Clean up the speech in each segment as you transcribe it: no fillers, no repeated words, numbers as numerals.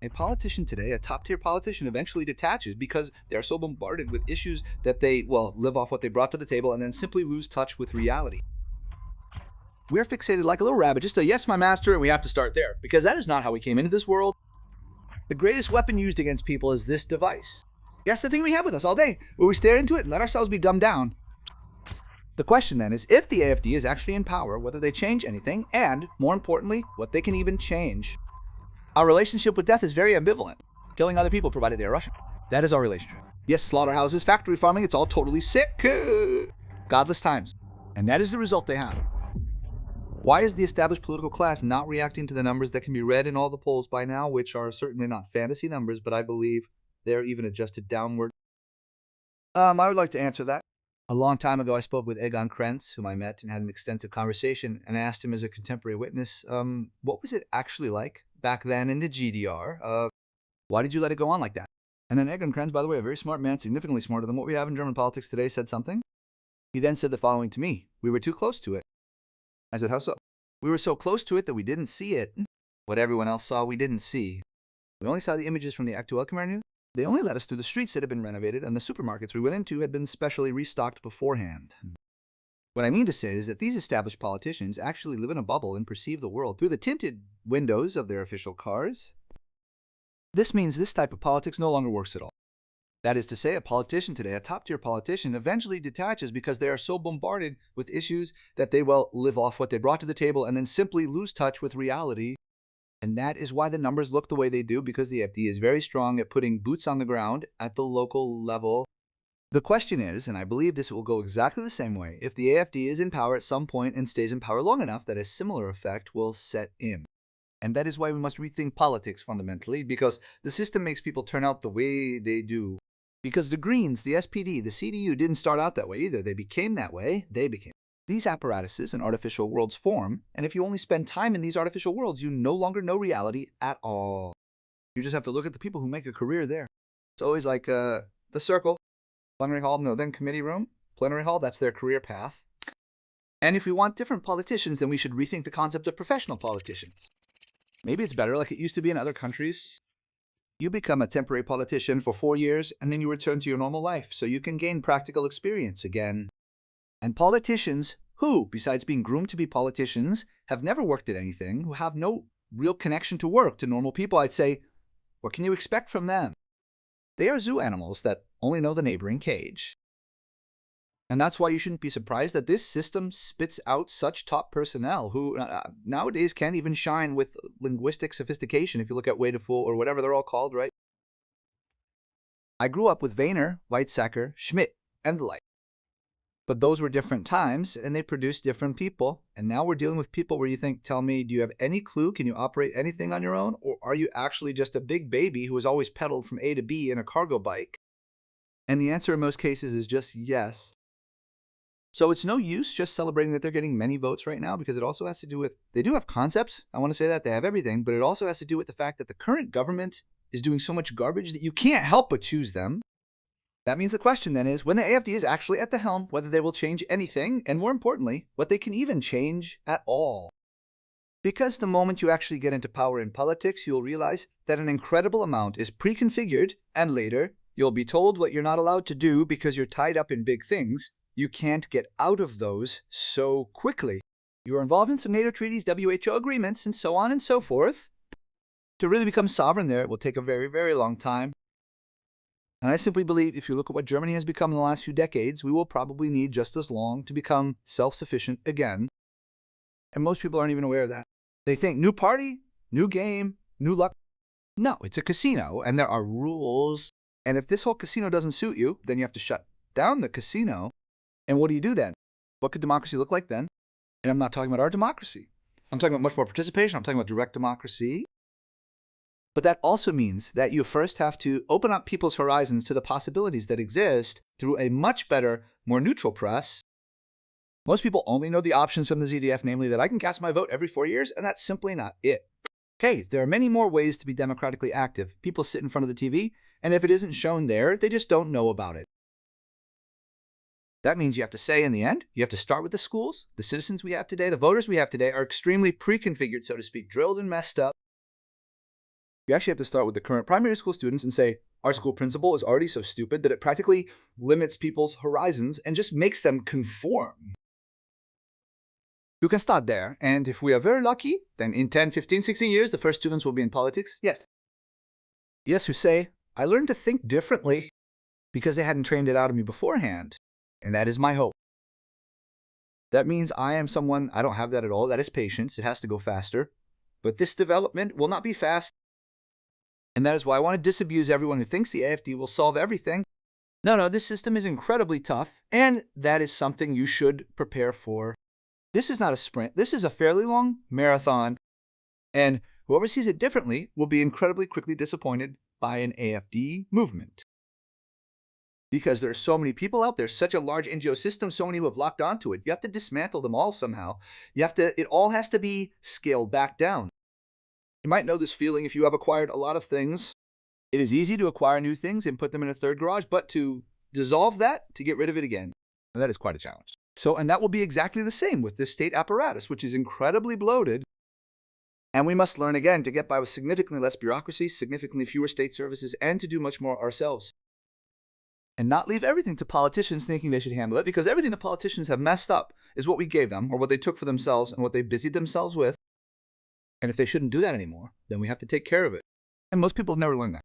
A politician today, a top-tier politician, eventually detaches because they're so bombarded with issues that they, well, live off what they brought to the table and then simply lose touch with reality. We're fixated like a little rabbit, just a yes, my master, and we have to start there, because that is not how we came into this world. The greatest weapon used against people is this device. That's the thing we have with us all day, where we stare into it and let ourselves be dumbed down. The question then is, if the AfD is actually in power, whether they change anything, and, more importantly, what they can even change. Our relationship with death is very ambivalent. Killing other people provided they are Russian. That is our relationship. Yes, slaughterhouses, factory farming, it's all totally sick. Godless times. And that is the result they have. Why is the established political class not reacting to the numbers that can be read in all the polls by now, which are certainly not fantasy numbers, but I believe they're even adjusted downward? I would like to answer that. A long time ago, I spoke with Egon Krenz, whom I met and had an extensive conversation, and I asked him as a contemporary witness, what was it actually like back then in the GDR? Why did you let it go on like that? And then Egon Krenz, by the way, a very smart man, significantly smarter than what we have in German politics today, said something. He then said the following to me: we were too close to it. I said, how so? We were so close to it that we didn't see it. What everyone else saw, we didn't see. We only saw the images from the actual camera. They only led us through the streets that had been renovated, and the supermarkets we went into had been specially restocked beforehand. What I mean to say is that these established politicians actually live in a bubble and perceive the world through the tinted windows of their official cars. This means this type of politics no longer works at all. That is to say, a politician today, a top-tier politician, eventually detaches because they are so bombarded with issues that they, well, live off what they brought to the table and then simply lose touch with reality. And that is why the numbers look the way they do, because the AfD is very strong at putting boots on the ground at the local level. The question is, and I believe this will go exactly the same way, if the AfD is in power at some point and stays in power long enough, that a similar effect will set in. And that is why we must rethink politics fundamentally, because the system makes people turn out the way they do. Because the Greens, the SPD, the CDU didn't start out that way either. They became that way. They became. These apparatuses and artificial worlds form, and if you only spend time in these artificial worlds, you no longer know reality at all. You just have to look at the people who make a career there. It's always like the circle, plenary hall, no, then committee room, plenary hall, that's their career path. And if we want different politicians, then we should rethink the concept of professional politicians. Maybe it's better like it used to be in other countries. You become a temporary politician for 4 years, and then you return to your normal life, so you can gain practical experience again. And politicians who, besides being groomed to be politicians, have never worked at anything, who have no real connection to work, to normal people, I'd say, what can you expect from them? They are zoo animals that only know the neighboring cage. And that's why you shouldn't be surprised that this system spits out such top personnel who nowadays can't even shine with linguistic sophistication, if you look at Way to Fool or whatever they're all called, right? I grew up with Wehner, Weizsäcker, Schmidt, and the like. But those were different times, and they produced different people. And now we're dealing with people where you think, tell me, do you have any clue? Can you operate anything on your own? Or are you actually just a big baby who has always pedaled from A to B in a cargo bike? And the answer in most cases is just yes. So it's no use just celebrating that they're getting many votes right now, because it also has to do with, they do have concepts. I want to say that they have everything, but it also has to do with the fact that the current government is doing so much garbage that you can't help but choose them. That means the question then is, when the AfD is actually at the helm, whether they will change anything, and more importantly, what they can even change at all. Because the moment you actually get into power in politics, you'll realize that an incredible amount is pre-configured, and later, you'll be told what you're not allowed to do because you're tied up in big things. You can't get out of those so quickly. You're involved in some NATO treaties, WHO agreements, and so on and so forth. To really become sovereign there, it will take a very, very long time. And I simply believe if you look at what Germany has become in the last few decades, we will probably need just as long to become self-sufficient again. And most people aren't even aware of that. They think, new party, new game, new luck. No, it's a casino, and there are rules. And if this whole casino doesn't suit you, then you have to shut down the casino. And what do you do then? What could democracy look like then? And I'm not talking about our democracy. I'm talking about much more participation. I'm talking about direct democracy. But that also means that you first have to open up people's horizons to the possibilities that exist through a much better, more neutral press. Most people only know the options from the ZDF, namely that I can cast my vote every 4 years, and that's simply not it. Okay, there are many more ways to be democratically active. People sit in front of the TV, and if it isn't shown there, they just don't know about it. That means you have to say in the end, you have to start with the schools. The citizens we have today, the voters we have today are extremely pre-configured, so to speak, drilled and messed up. You actually have to start with the current primary school students and say, our school principal is already so stupid that it practically limits people's horizons and just makes them conform. You can start there, and if we are very lucky, then in 10, 15, 16 years, the first students will be in politics. Yes. Yes, who say, I learned to think differently because they hadn't trained it out of me beforehand. And that is my hope. That means I am someone, I don't have that at all. That is patience. It has to go faster. But this development will not be fast. And that is why I want to disabuse everyone who thinks the AfD will solve everything. No, this system is incredibly tough, and that is something you should prepare for. This is not a sprint. This is a fairly long marathon, and whoever sees it differently will be incredibly quickly disappointed by an AfD movement. Because there are so many people out there, such a large NGO system, so many who have locked onto it. You have to dismantle them all somehow. It all has to be scaled back down. You might know this feeling if you have acquired a lot of things. It is easy to acquire new things and put them in a third garage, but to dissolve that, to get rid of it again, that is quite a challenge. And that will be exactly the same with this state apparatus, which is incredibly bloated. And we must learn again to get by with significantly less bureaucracy, significantly fewer state services, and to do much more ourselves. And not leave everything to politicians thinking they should handle it, because everything the politicians have messed up is what we gave them, or what they took for themselves, and what they busied themselves with. And if they shouldn't do that anymore, then we have to take care of it. And most people have never learned that.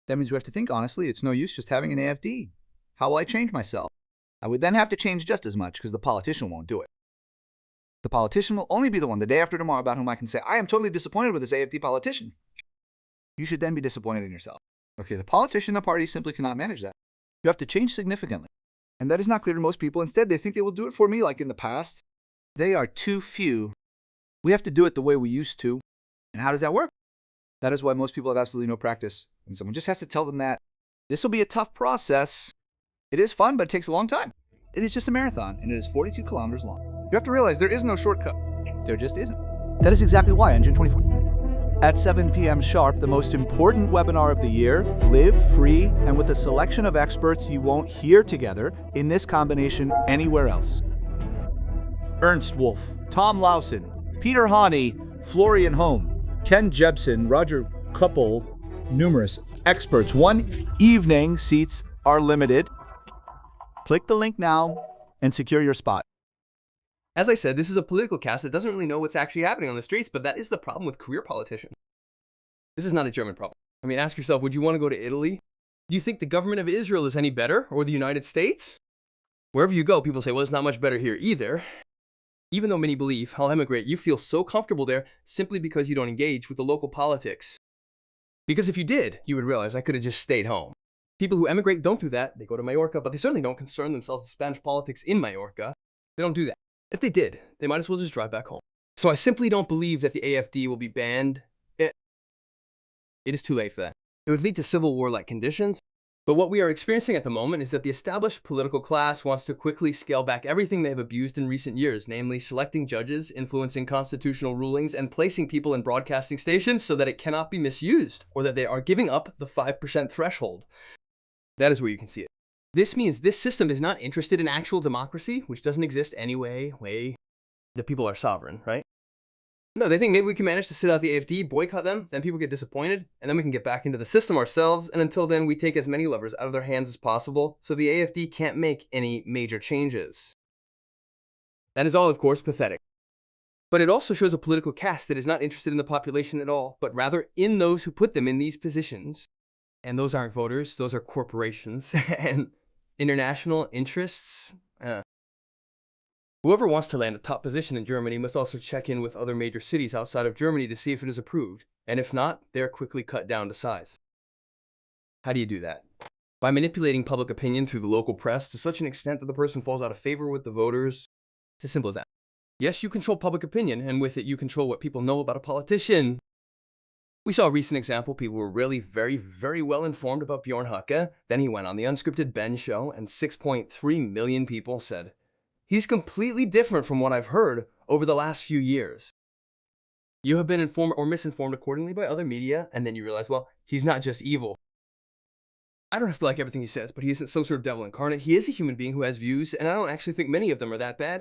That means we have to think honestly, it's no use just having an AfD. How will I change myself? I would then have to change just as much, because the politician won't do it. The politician will only be the one the day after tomorrow about whom I can say, I am totally disappointed with this AfD politician. You should then be disappointed in yourself. Okay, the politician, the party simply cannot manage that. You have to change significantly. And that is not clear to most people. Instead, they think they will do it for me like in the past. They are too few. We have to do it the way we used to. And how does that work? That is why most people have absolutely no practice. And someone just has to tell them that this will be a tough process. It is fun, but it takes a long time. It is just a marathon, and it is 42 kilometers long. You have to realize there is no shortcut. There just isn't. That is exactly why on June 24th. At 7 p.m. sharp, the most important webinar of the year, live free and with a selection of experts you won't hear together in this combination anywhere else. Ernst Wolf, Tom Lawson, Peter Hani, Florian Holm, Ken Jebsen, Roger Kuppel, numerous experts. 1 evening, seats are limited. Click the link now and secure your spot. As I said, this is a political cast that doesn't really know what's actually happening on the streets, but that is the problem with career politicians. This is not a German problem. I mean, ask yourself, would you want to go to Italy? Do you think the government of Israel is any better, or the United States? Wherever you go, people say, well, it's not much better here either. Even though many believe, I'll emigrate, you feel so comfortable there simply because you don't engage with the local politics. Because if you did, you would realize I could have just stayed home. People who emigrate don't do that. They go to Mallorca, but they certainly don't concern themselves with Spanish politics in Mallorca. They don't do that. If they did, they might as well just drive back home. So I simply don't believe that the AfD will be banned. It is too late for that. It would lead to civil war-like conditions. But what we are experiencing at the moment is that the established political class wants to quickly scale back everything they've abused in recent years, namely selecting judges, influencing constitutional rulings, and placing people in broadcasting stations so that it cannot be misused, or that they are giving up the 5% threshold. That is where you can see it. This means this system is not interested in actual democracy, which doesn't exist anyway, the people are sovereign, right? No, they think maybe we can manage to sit out the AfD, boycott them, then people get disappointed, and then we can get back into the system ourselves, and until then we take as many levers out of their hands as possible, so the AfD can't make any major changes. That is all, of course, pathetic. But it also shows a political caste that is not interested in the population at all, but rather in those who put them in these positions. And those aren't voters, those are corporations, and international interests. Whoever wants to land a top position in Germany must also check in with other major cities outside of Germany to see if it is approved, and if not, they are quickly cut down to size. How do you do that? By manipulating public opinion through the local press to such an extent that the person falls out of favor with the voters. It's as simple as that. Yes, you control public opinion, and with it you control what people know about a politician. We saw a recent example. People were really very well informed about Bjorn Höcke. Then he went on the unscripted Ben show, and 6.3 million people said, he's completely different from what I've heard over the last few years. You have been informed or misinformed accordingly by other media, and then you realize, well, he's not just evil. I don't have to like everything he says, but he isn't some sort of devil incarnate. He is a human being who has views, and I don't actually think many of them are that bad.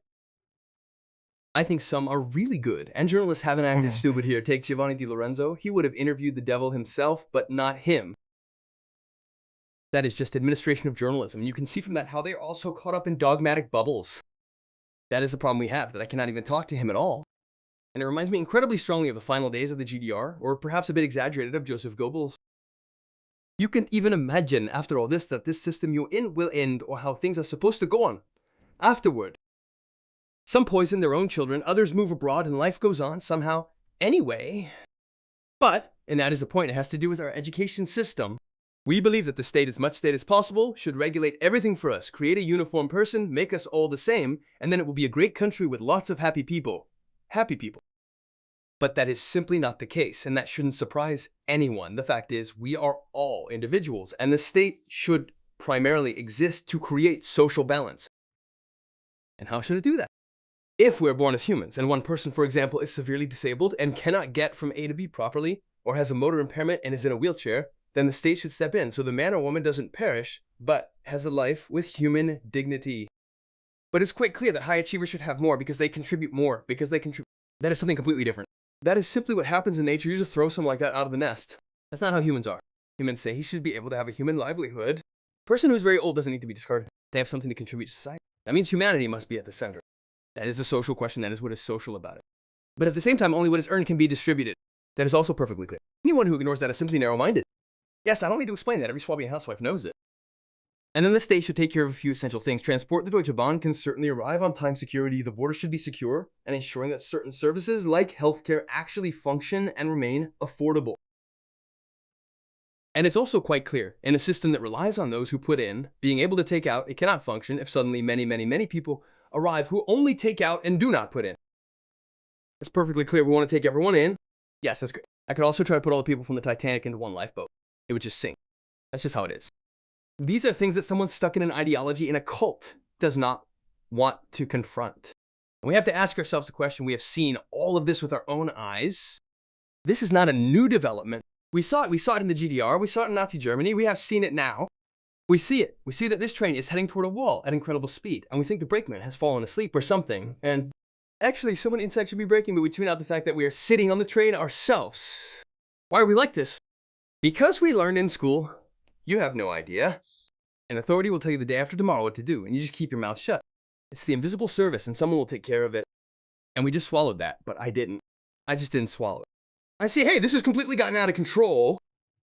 I think some are really good, and journalists haven't acted stupid here. Take Giovanni Di Lorenzo. He would have interviewed the devil himself, but not him. That is just administration of journalism. You can see from that how they're also caught up in dogmatic bubbles. That is the problem we have, that I cannot even talk to him at all. And it reminds me incredibly strongly of the final days of the GDR, or perhaps a bit exaggerated of Joseph Goebbels. You can even imagine, after all this, that this system you're in will end, or how things are supposed to go on afterward. Some poison their own children, others move abroad, and life goes on somehow anyway. But, and that is the point, it has to do with our education system. We believe that the state, as much state as possible, should regulate everything for us, create a uniform person, make us all the same, and then it will be a great country with lots of happy people. Happy people. But that is simply not the case, and that shouldn't surprise anyone. The fact is, we are all individuals, and the state should primarily exist to create social balance. And how should it do that? If we're born as humans, and one person, for example, is severely disabled and cannot get from A to B properly, or has a motor impairment and is in a wheelchair, then the state should step in so the man or woman doesn't perish, but has a life with human dignity. But it's quite clear that high achievers should have more because they contribute more, That is something completely different. That is simply what happens in nature. You just throw something like that out of the nest. That's not how humans are. Humans say he should be able to have a human livelihood. A person who's very old doesn't need to be discarded. They have something to contribute to society. That means humanity must be at the center. That is the social question. That is what is social about it. But at the same time, only what is earned can be distributed. That is also perfectly clear. Anyone who ignores that is simply narrow-minded. Yes, I don't need to explain that. Every Swabian housewife knows it. And then the state should take care of a few essential things. Transport the Deutsche Bahn can certainly arrive on time. Security, the border should be secure, and ensuring that certain services like healthcare actually function and remain affordable. And it's also quite clear, in a system that relies on those who put in, being able to take out, it cannot function if suddenly many people arrive who only take out and do not put in. It's perfectly clear we want to take everyone in. Yes, that's great. I could also try to put all the people from the Titanic into one lifeboat. It would just sink. That's just how it is. These are things that someone stuck in an ideology in a cult does not want to confront. And we have to ask ourselves the question, we have seen all of this with our own eyes. This is not a new development. We saw it in the GDR, we saw it in Nazi Germany, we have seen it now. We see it. We see that this train is heading toward a wall at incredible speed, and we think the brakeman has fallen asleep or something, and actually someone inside should be braking, but we tune out the fact that we are sitting on the train ourselves. Why are we like this? Because we learned in school, you have no idea. An authority will tell you the day after tomorrow what to do, and you just keep your mouth shut. It's the invisible service, and someone will take care of it. And we just swallowed that, but I didn't. I just didn't swallow it. I see, hey, this has completely gotten out of control.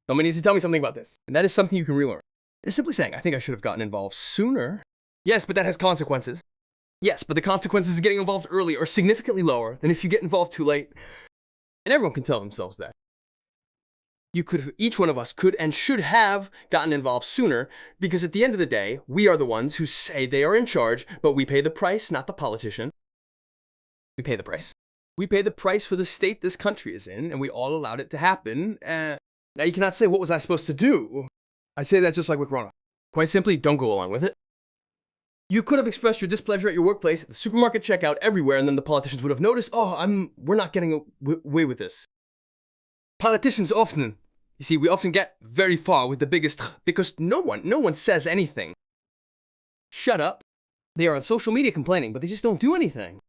Someone needs to tell me something about this. And that is something you can relearn. It's simply saying, I think I should have gotten involved sooner. Yes, but that has consequences. Yes, but the consequences of getting involved early are significantly lower than if you get involved too late. And everyone can tell themselves that. Each one of us could and should have gotten involved sooner, because at the end of the day, we are the ones who say they are in charge, but we pay the price, not the politician. We pay the price. We pay the price for the state this country is in, and we all allowed it to happen. Now you cannot say, what was I supposed to do? I say that just like with Corona. Quite simply, don't go along with it. You could have expressed your displeasure at your workplace, at the supermarket checkout, everywhere, and then the politicians would have noticed, we're not getting away with this. Politicians often, you see, we often get very far with the biggest, because no one says anything. Shut up. They are on social media complaining, but they just don't do anything.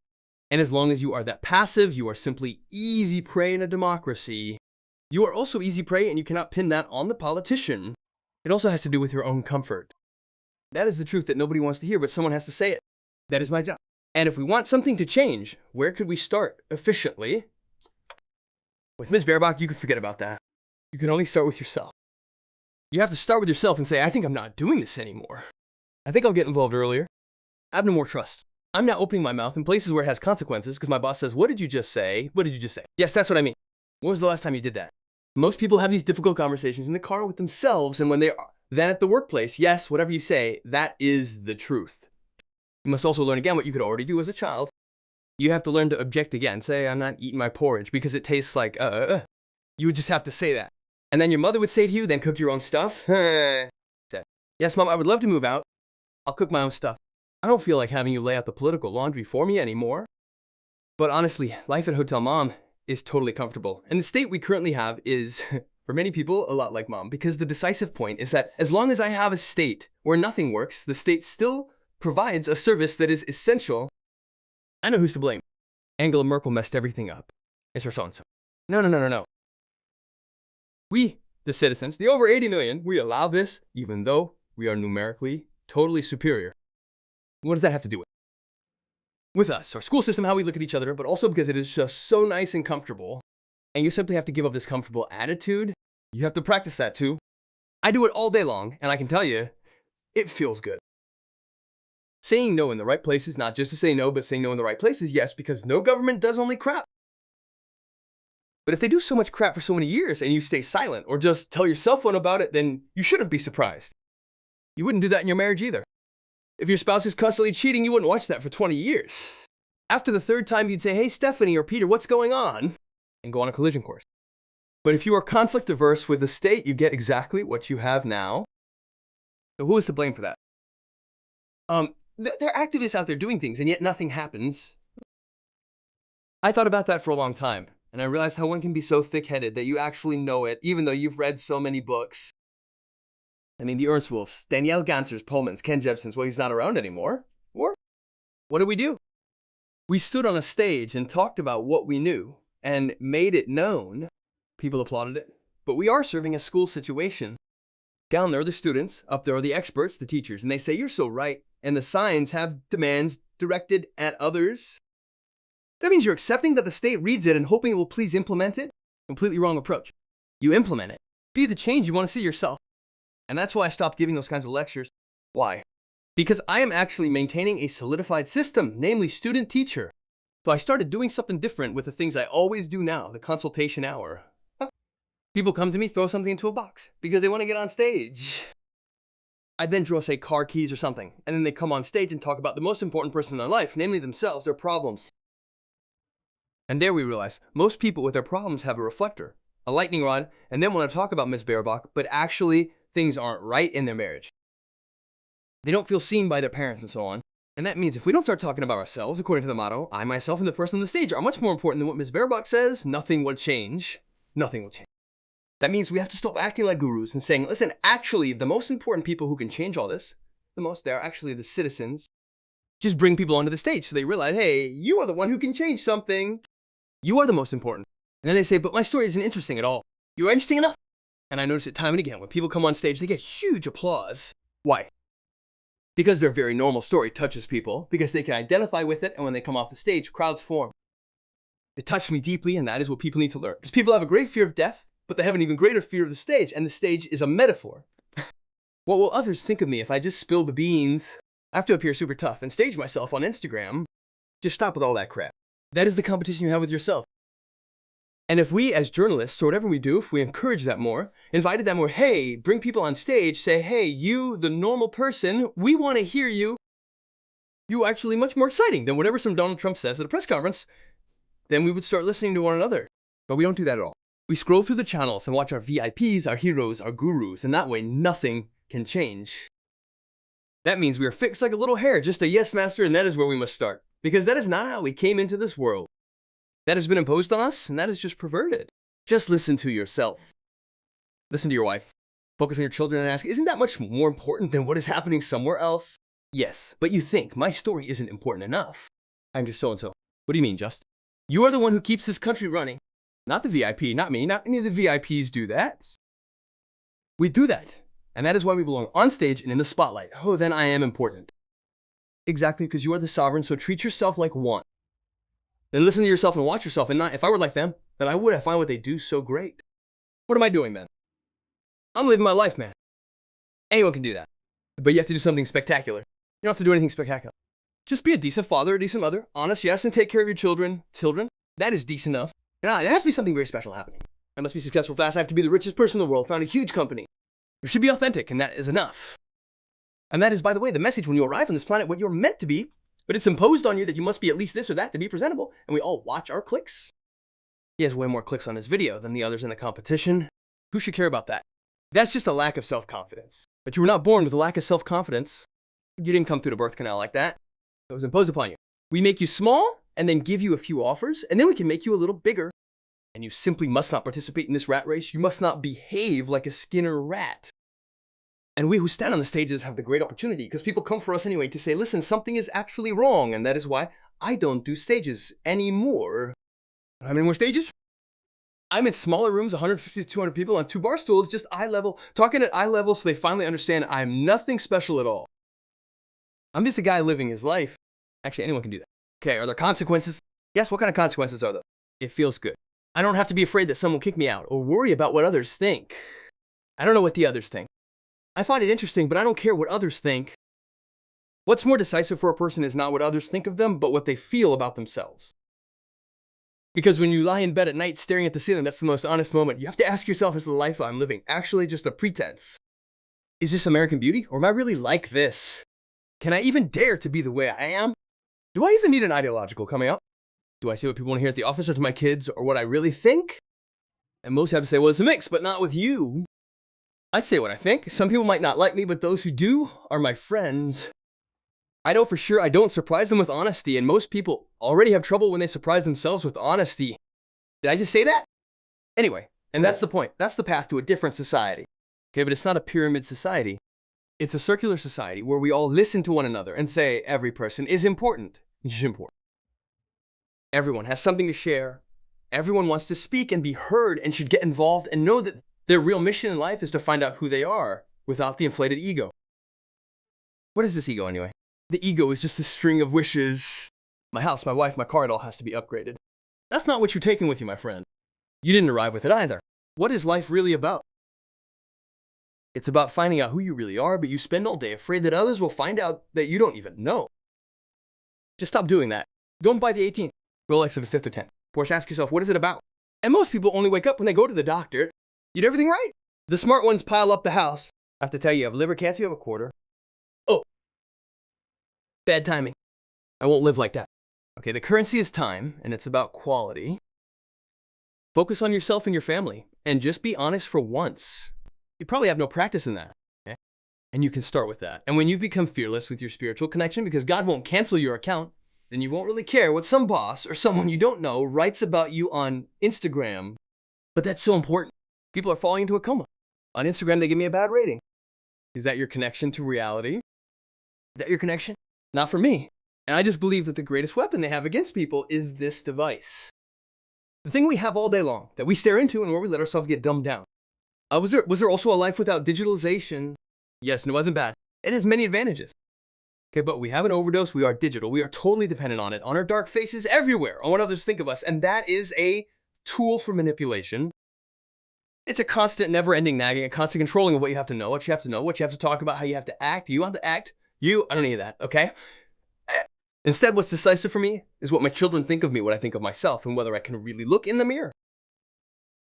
And as long as you are that passive, you are simply easy prey in a democracy. You are also easy prey, and you cannot pin that on the politician. It also has to do with your own comfort. That is the truth that nobody wants to hear, but someone has to say it. That is my job. And if we want something to change, where could we start efficiently? With Ms. Baerbock, you could forget about that. You can only start with yourself. You have to start with yourself and say, I think I'm not doing this anymore. I think I'll get involved earlier. I have no more trust. I'm now opening my mouth in places where it has consequences because my boss says, what did you just say? What did you just say? Yes, that's what I mean. When was the last time you did that? Most people have these difficult conversations in the car with themselves, and when they are then at the workplace, yes, whatever you say, that is the truth. You must also learn again what you could already do as a child. You have to learn to object again. Say, I'm not eating my porridge because it tastes like, You would just have to say that. And then your mother would say to you, then cook your own stuff. Yes, Mom, I would love to move out. I'll cook my own stuff. I don't feel like having you lay out the political laundry for me anymore. But honestly, life at Hotel Mom is totally comfortable. And the state we currently have is, for many people, a lot like Mom. Because the decisive point is that as long as I have a state where nothing works, the state still provides a service that is essential. I know who's to blame. Angela Merkel messed everything up. Mr. So-and-so. No, no, no, no, no. We, the citizens, the over 80 million, we allow this even though we are numerically totally superior. What does that have to do with us, our school system, how we look at each other, but also because it is just so nice and comfortable, and you simply have to give up this comfortable attitude. You have to practice that too. I do it all day long, and I can tell you, it feels good. Saying no in the right places, not just to say no, but saying no in the right places, yes, because no government does only crap. But if they do so much crap for so many years and you stay silent or just tell your cell phone about it, then you shouldn't be surprised. You wouldn't do that in your marriage either. If your spouse is constantly cheating, you wouldn't watch that for 20 years. After the third time, you'd say, hey, Stephanie or Peter, what's going on? And go on a collision course. But if you are conflict averse with the state, you get exactly what you have now. So who is to blame for that? There are activists out there doing things, and yet nothing happens. I thought about that for a long time, and I realized how one can be so thick-headed that you actually know it, even though you've read so many books. I mean, the Ernst Wolfs, Danielle Gansers, Pullmans, Ken Jebsons, well, he's not around anymore. Or what did we do? We stood on a stage and talked about what we knew and made it known. People applauded it. But we are serving a school situation. Down there are the students, up there are the experts, the teachers, and they say, you're so right. And the signs have demands directed at others. That means you're accepting that the state reads it and hoping it will please implement it. Completely wrong approach. You implement it. Be the change you want to see yourself. And that's why I stopped giving those kinds of lectures. Why? Because I am actually maintaining a solidified system, namely student-teacher. So I started doing something different with the things I always do now, the consultation hour. People come to me, throw something into a box because they want to get on stage. I then draw, say, car keys or something, and then they come on stage and talk about the most important person in their life, namely themselves, their problems. And there we realize most people with their problems have a reflector, a lightning rod, and then want to talk about Ms. Baerbock, but actually things aren't right in their marriage. They don't feel seen by their parents and so on. And that means if we don't start talking about ourselves, according to the motto, I, myself, and the person on the stage are much more important than what Ms. Baerbock says, nothing will change. Nothing will change. That means we have to stop acting like gurus and saying, listen, actually, the most important people who can change all this, they're actually the citizens. Just bring people onto the stage so they realize, hey, you are the one who can change something. You are the most important. And then they say, but my story isn't interesting at all. You're interesting enough. And I notice it time and again. When people come on stage, they get huge applause. Why? Because their very normal story touches people, because they can identify with it, and when they come off the stage, crowds form. It touched me deeply, and that is what people need to learn. Because people have a great fear of death, but they have an even greater fear of the stage, and the stage is a metaphor. What will others think of me if I just spill the beans? I have to appear super tough and stage myself on Instagram. Just stop with all that crap. That is the competition you have with yourself. And if we as journalists, or whatever we do, if we encourage that more, invited that more, hey, bring people on stage, say, hey, you, the normal person, we want to hear you. You're actually much more exciting than whatever some Donald Trump says at a press conference. Then we would start listening to one another. But we don't do that at all. We scroll through the channels and watch our VIPs, our heroes, our gurus, and that way nothing can change. That means we are fixed like a little hair, just a yes master, and that is where we must start. Because that is not how we came into this world. That has been imposed on us, and that is just perverted. Just listen to yourself. Listen to your wife. Focus on your children and ask, isn't that much more important than what is happening somewhere else? Yes, but you think, my story isn't important enough. I'm just so-and-so. What do you mean, Just? You are the one who keeps this country running. Not the VIP, not me, not any of the VIPs do that. We do that. And that is why we belong on stage and in the spotlight. Oh, then I am important. Exactly, because you are the sovereign, so treat yourself like one. Then listen to yourself and watch yourself, and not, if I were like them, then I would have found what they do so great. What am I doing then? I'm living my life, man. Anyone can do that. But you have to do something spectacular. You don't have to do anything spectacular. Just be a decent father, a decent mother, honest, yes, and take care of your children. Children, that is decent enough. Now, there has to be something very special happening. I must be successful fast. I have to be the richest person in the world, found a huge company. You should be authentic, and that is enough. And that is, by the way, the message when you arrive on this planet, what you're meant to be, but it's imposed on you that you must be at least this or that to be presentable, and we all watch our clicks. He has way more clicks on his video than the others in the competition. Who should care about that? That's just a lack of self-confidence. But you were not born with a lack of self-confidence. You didn't come through the birth canal like that. It was imposed upon you. We make you small, and then give you a few offers, and then we can make you a little bigger. And you simply must not participate in this rat race. You must not behave like a Skinner rat. And we who stand on the stages have the great opportunity, because people come for us anyway to say, listen, something is actually wrong, and that is why I don't do stages anymore. I don't have any more stages? I'm in smaller rooms, 150 to 200 people on 2 bar stools, just eye level, talking at eye level so they finally understand I'm nothing special at all. I'm just a guy living his life. Actually, anyone can do that. Okay, are there consequences? Yes, what kind of consequences are there? It feels good. I don't have to be afraid that someone will kick me out or worry about what others think. I don't know what the others think. I find it interesting, but I don't care what others think. What's more decisive for a person is not what others think of them, but what they feel about themselves. Because when you lie in bed at night staring at the ceiling, that's the most honest moment. You have to ask yourself, is the life I'm living actually just a pretense? Is this American Beauty, or am I really like this? Can I even dare to be the way I am? Do I even need an ideological coming up? Do I say what people want to hear at the office or to my kids, or what I really think? And most have to say, well, it's a mix, but not with you. I say what I think. Some people might not like me, but those who do are my friends. I know for sure I don't surprise them with honesty, and most people already have trouble when they surprise themselves with honesty. Did I just say that? Anyway, and that's the point. That's the path to a different society. Okay, but it's not a pyramid society. It's a circular society where we all listen to one another and say every person is important. It's important. Everyone has something to share. Everyone wants to speak and be heard and should get involved and know that their real mission in life is to find out who they are without the inflated ego. What is this ego anyway? The ego is just a string of wishes. My house, my wife, my car, it all has to be upgraded. That's not what you're taking with you, my friend. You didn't arrive with it either. What is life really about? It's about finding out who you really are, but you spend all day afraid that others will find out that you don't even know. Just stop doing that. Don't buy the 18th Rolex or the 5th or 10th. First, ask yourself, what is it about? And most people only wake up when they go to the doctor. You did everything right. The smart ones pile up the house. I have to tell you, you have liver cancer, you have a quarter. Oh. Bad timing. I won't live like that. Okay, the currency is time, and it's about quality. Focus on yourself and your family, and just be honest for once. You probably have no practice in that, okay? And you can start with that. And when you become fearless with your spiritual connection, because God won't cancel your account, then you won't really care what some boss or someone you don't know writes about you on Instagram. But that's so important. People are falling into a coma. On Instagram, they give me a bad rating. Is that your connection to reality? Is that your connection? Not for me. And I just believe that the greatest weapon they have against people is this device. The thing we have all day long, that we stare into and where we let ourselves get dumbed down. Was there also a life without digitalization? Yes, and it wasn't bad. It has many advantages. Okay, but we have an overdose. We are digital. We are totally dependent on it, on our dark faces everywhere, on what others think of us. And that is a tool for manipulation. It's a constant, never-ending nagging, a constant controlling of what you have to know, what you have to know, what you have to talk about, how you have to act. You want to act? I don't need that, okay? Instead, what's decisive for me is what my children think of me, what I think of myself, and whether I can really look in the mirror.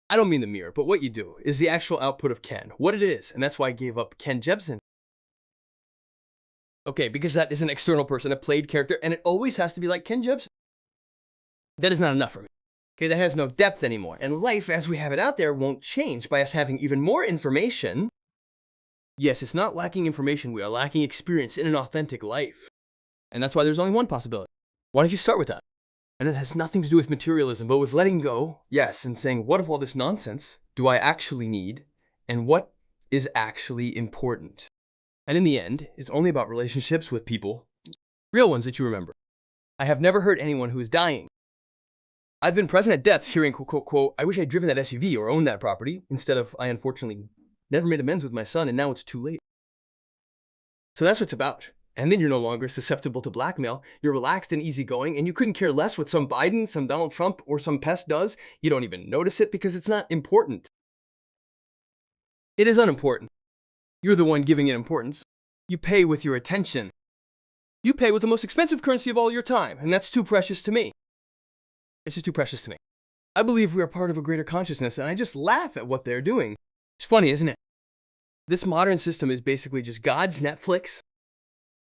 I don't mean the mirror, but what you do is the actual output of Ken, what it is, and that's why I gave up Ken Jebsen. Okay, because that is an external person, a played character, and it always has to be like Ken Jebsen. That is not enough for me. Okay, that has no depth anymore, and life as we have it out there won't change by us having even more information. Yes, it's not lacking information, we are lacking experience in an authentic life. And that's why there's only one possibility. Why don't you start with that? And it has nothing to do with materialism, but with letting go, yes, and saying, what of all this nonsense do I actually need, and what is actually important? And in the end, it's only about relationships with people, real ones that you remember. I have never heard anyone who is dying. I've been present at deaths hearing, quote, quote, quote, I wish I'd driven that SUV or owned that property, instead of, I unfortunately never made amends with my son, and now it's too late. So that's what it's about. And then you're no longer susceptible to blackmail. You're relaxed and easygoing, and you couldn't care less what some Biden, some Donald Trump, or some pest does. You don't even notice it because it's not important. It is unimportant. You're the one giving it importance. You pay with your attention. You pay with the most expensive currency of all your time, and that's too precious to me. It's just too precious to me. I believe we are part of a greater consciousness, and I just laugh at what they're doing. It's funny, isn't it? This modern system is basically just God's Netflix.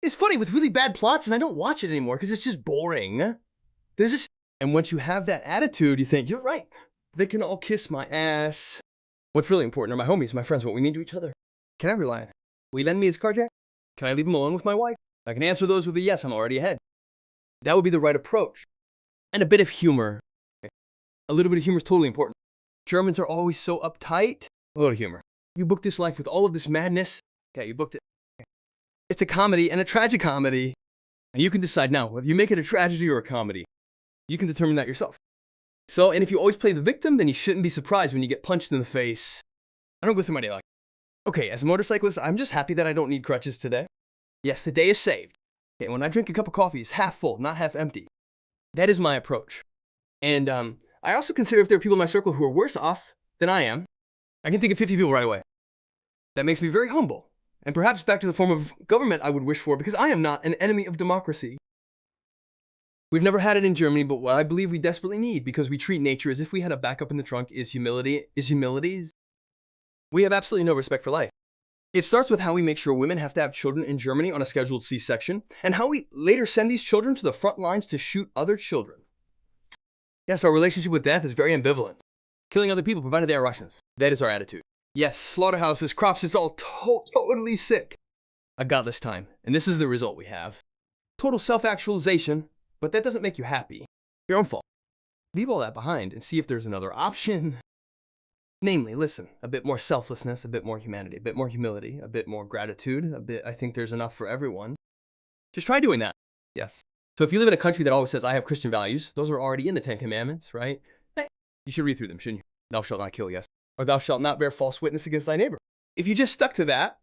It's funny with really bad plots, and I don't watch it anymore because it's just boring. And once you have that attitude, you think, you're right. They can all kiss my ass. What's really important are my homies, my friends, what we mean to each other. Can I rely on it? Will he lend me his car jack? Can I leave him alone with my wife? I can answer those with a yes, I'm already ahead. That would be the right approach. And a bit of humor. A little bit of humor is totally important. Germans are always so uptight. A little humor. You booked this life with all of this madness. Okay, you booked it. It's a comedy and a tragicomedy. And you can decide now whether you make it a tragedy or a comedy. You can determine that yourself. So, and if you always play the victim, then you shouldn't be surprised when you get punched in the face. I don't go through my day like, okay, as a motorcyclist, I'm just happy that I don't need crutches today. Yes, the day is saved. Okay, when I drink a cup of coffee, it's half full, not half empty. That is my approach. And I also consider if there are people in my circle who are worse off than I am, I can think of 50 people right away. That makes me very humble. And perhaps back to the form of government I would wish for, because I am not an enemy of democracy. We've never had it in Germany, but what I believe we desperately need, because we treat nature as if we had a backup in the trunk, is humility. We have absolutely no respect for life. It starts with how we make sure women have to have children in Germany on a scheduled C-section, and how we later send these children to the front lines to shoot other children. Yes, our relationship with death is very ambivalent. Killing other people provided they are Russians. That is our attitude. Yes, slaughterhouses, crops, it's all totally sick. A godless time, and this is the result we have. Total self-actualization, but that doesn't make you happy. Your own fault. Leave all that behind and see if there's another option. Namely, listen, a bit more selflessness, a bit more humanity, a bit more humility, a bit more gratitude, I think there's enough for everyone. Just try doing that. Yes. So if you live in a country that always says, I have Christian values, those are already in the 10 Commandments, right? You should read through them, shouldn't you? Thou shalt not kill, yes. Or thou shalt not bear false witness against thy neighbor. If you just stuck to that,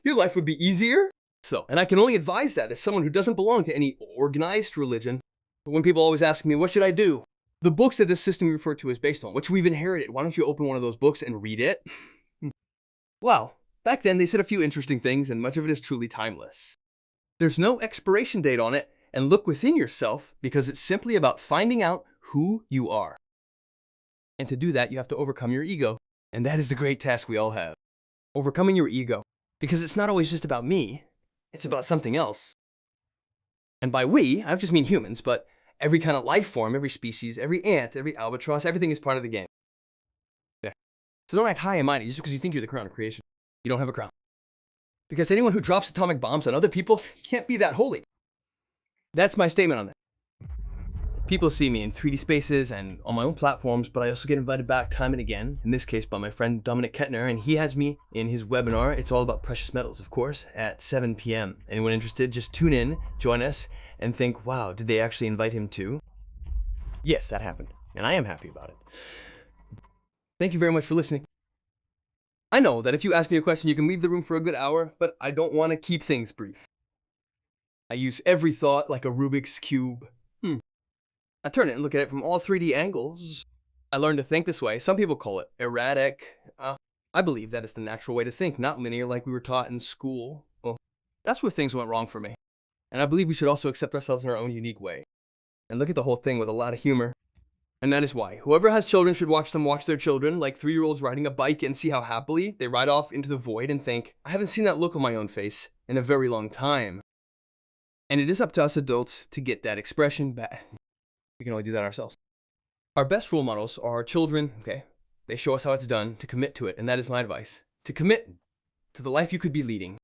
your life would be easier. So, and I can only advise that as someone who doesn't belong to any organized religion. But when people always ask me, what should I do? The books that this system we refer to is based on, which we've inherited. Why don't you open one of those books and read it? Well, back then they said a few interesting things, and much of it is truly timeless. There's no expiration date on it, and look within yourself, because it's simply about finding out who you are. And to do that, you have to overcome your ego. And that is the great task we all have. Overcoming your ego. Because it's not always just about me, it's about something else. And by we, I don't just mean humans, but every kind of life form, every species, every ant, every albatross, everything is part of the game. There. So don't act high and mighty just because you think you're the crown of creation. You don't have a crown. Because anyone who drops atomic bombs on other people can't be that holy. That's my statement on that. People see me in 3D spaces and on my own platforms, but I also get invited back time and again, in this case by my friend Dominic Kettner, and he has me in his webinar. It's all about precious metals, of course, at 7 p.m. Anyone interested, just tune in, join us, and think, wow, did they actually invite him too? Yes, that happened, and I am happy about it. Thank you very much for listening. I know that if you ask me a question, you can leave the room for a good hour, but I don't want to keep things brief. I use every thought like a Rubik's Cube. I turn it and look at it from all 3D angles. I learned to think this way. Some people call it erratic. I believe that is the natural way to think, not linear like we were taught in school. Well, that's where things went wrong for me. And I believe we should also accept ourselves in our own unique way. And look at the whole thing with a lot of humor. And that is why whoever has children should watch them watch their children, like 3-year-olds riding a bike, and see how happily they ride off into the void and think, I haven't seen that look on my own face in a very long time. And it is up to us adults to get that expression back. We can only do that ourselves. Our best role models are our children, okay? They show us how it's done, to commit to it, and that is my advice. To commit to the life you could be leading.